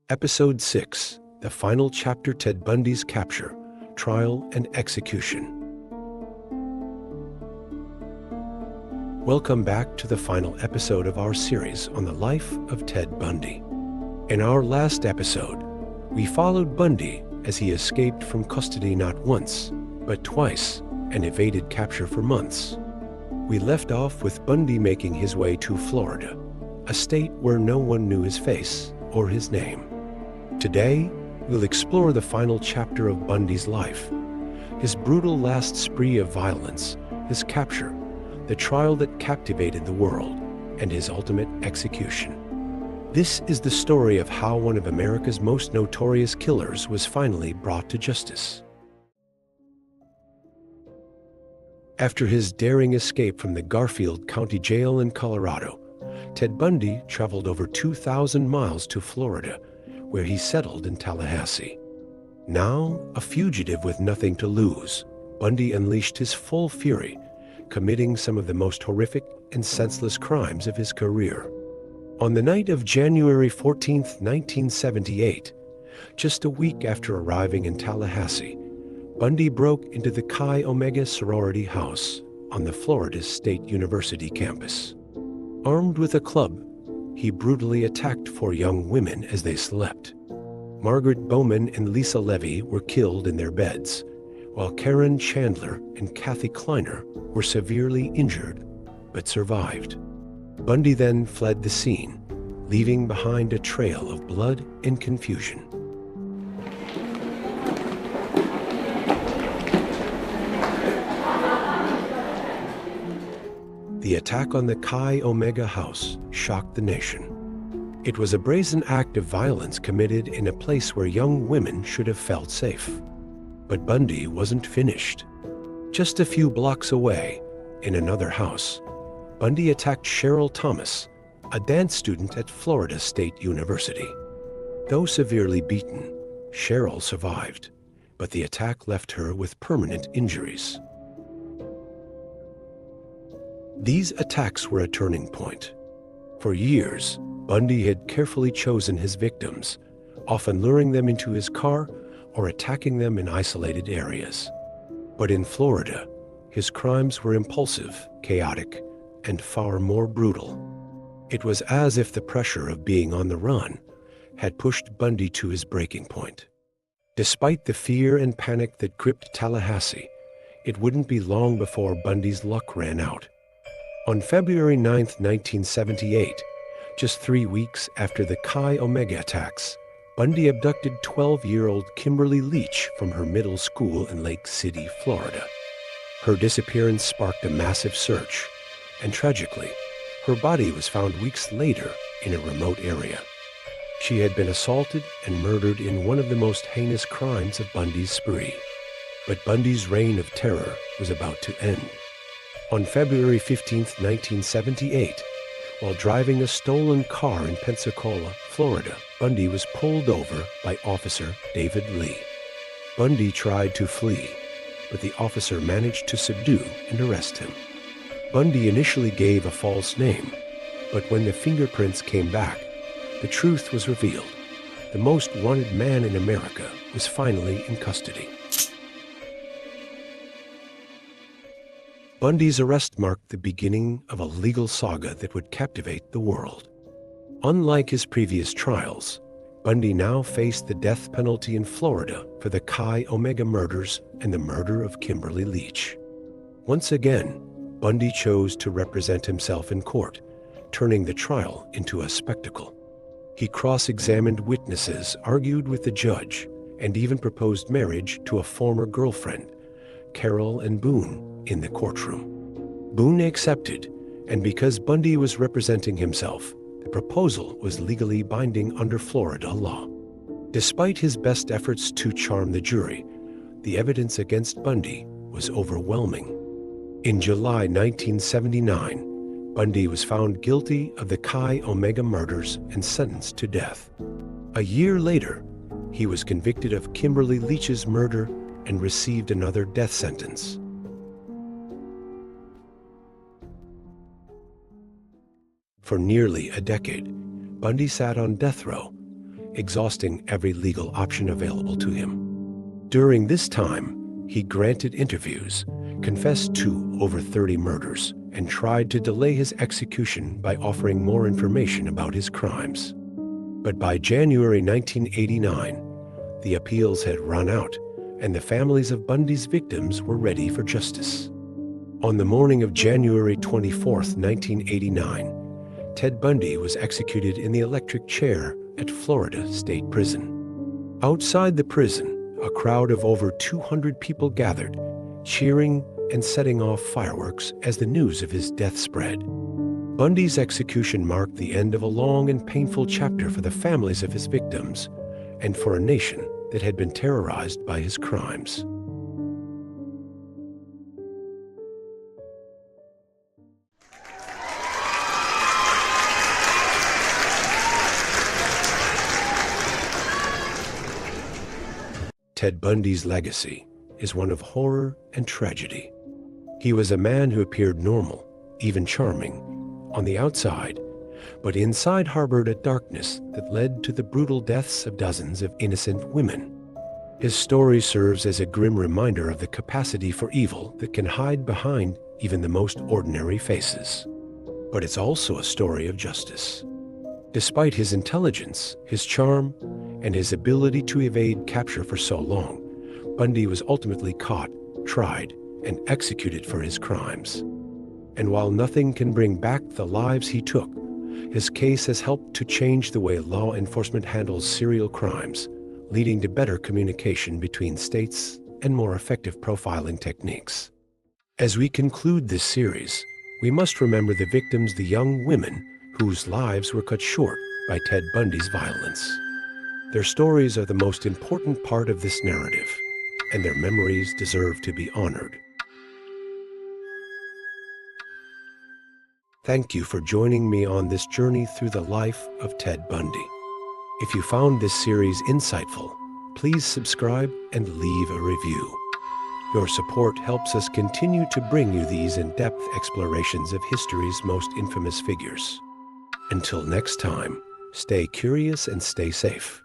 Episode 6, the final chapter: Ted Bundy's capture, trial, and execution. Welcome back to the final episode of our series on the life of Ted Bundy. In our last episode, we followed Bundy as he escaped from custody not once, but twice, and evaded capture for months. We left off with Bundy making his way to Florida, a state where no one knew his face or his name. Today, we'll explore the final chapter of Bundy's life, his brutal last spree of violence, his capture, the trial that captivated the world, and his ultimate execution. This is the story of how one of America's most notorious killers was finally brought to justice. After his daring escape from the Garfield County Jail in Colorado, Ted Bundy traveled over 2,000 miles to Florida, where he settled in Tallahassee. Now, a fugitive with nothing to lose, Bundy unleashed his full fury, committing some of the most horrific and senseless crimes of his career. On the night of January 14, 1978, just a week after arriving in Tallahassee, Bundy broke into the Chi Omega sorority house on the Florida State University campus. Armed with a club, he brutally attacked 4 young women as they slept. Margaret Bowman and Lisa Levy were killed in their beds, while Karen Chandler and Kathy Kleiner were severely injured but survived. Bundy then fled the scene, leaving behind a trail of blood and confusion. The attack on the Chi Omega house shocked the nation. It was a brazen act of violence committed in a place where young women should have felt safe. But Bundy wasn't finished. Just a few blocks away, in another house, Bundy attacked Cheryl Thomas, a dance student at Florida State University. Though severely beaten, Cheryl survived, but the attack left her with permanent injuries. These attacks were a turning point. For years, Bundy had carefully chosen his victims, often luring them into his car or attacking them in isolated areas. But in Florida, his crimes were impulsive, chaotic, and far more brutal. It was as if the pressure of being on the run had pushed Bundy to his breaking point. Despite the fear and panic that gripped Tallahassee, it wouldn't be long before Bundy's luck ran out. On February 9, 1978, just 3 weeks after the Chi Omega attacks, Bundy abducted 12-year-old Kimberly Leach from her middle school in Lake City, Florida. Her disappearance sparked a massive search, and tragically, her body was found weeks later in a remote area. She had been assaulted and murdered in one of the most heinous crimes of Bundy's spree. But Bundy's reign of terror was about to end. On February 15, 1978, while driving a stolen car in Pensacola, Florida, Bundy was pulled over by Officer David Lee. Bundy tried to flee, but the officer managed to subdue and arrest him. Bundy initially gave a false name, but when the fingerprints came back, the truth was revealed. The most wanted man in America was finally in custody. Bundy's arrest marked the beginning of a legal saga that would captivate the world. Unlike his previous trials, Bundy now faced the death penalty in Florida for the Chi Omega murders and the murder of Kimberly Leach. Once again, Bundy chose to represent himself in court, turning the trial into a spectacle. He cross-examined witnesses, argued with the judge, and even proposed marriage to a former girlfriend, Carol and Boone, in the courtroom. Boone accepted, and because Bundy was representing himself, the proposal was legally binding under Florida law. Despite his best efforts to charm the jury, the evidence against Bundy was overwhelming. In July 1979, Bundy was found guilty of the Chi Omega murders and sentenced to death. A year later, he was convicted of Kimberly Leach's murder and received another death sentence. For nearly a decade, Bundy sat on death row, exhausting every legal option available to him. During this time, he granted interviews, confessed to over 30 murders, and tried to delay his execution by offering more information about his crimes. But by January 1989, the appeals had run out, and the families of Bundy's victims were ready for justice. On the morning of January 24, 1989, Ted Bundy was executed in the electric chair at Florida State Prison. Outside the prison, a crowd of over 200 people gathered, cheering and setting off fireworks as the news of his death spread. Bundy's execution marked the end of a long and painful chapter for the families of his victims and for a nation that had been terrorized by his crimes. Ted Bundy's legacy is one of horror and tragedy. He was a man who appeared normal, even charming, on the outside, but inside harbored a darkness that led to the brutal deaths of dozens of innocent women. His story serves as a grim reminder of the capacity for evil that can hide behind even the most ordinary faces. But it's also a story of justice. Despite his intelligence, his charm, and his ability to evade capture for so long, Bundy was ultimately caught, tried, and executed for his crimes. And while nothing can bring back the lives he took, his case has helped to change the way law enforcement handles serial crimes, leading to better communication between states and more effective profiling techniques. As we conclude this series, we must remember the victims, the young women whose lives were cut short by Ted Bundy's violence. Their stories are the most important part of this narrative, and their memories deserve to be honored. Thank you for joining me on this journey through the life of Ted Bundy. If you found this series insightful, please subscribe and leave a review. Your support helps us continue to bring you these in-depth explorations of history's most infamous figures. Until next time, stay curious and stay safe.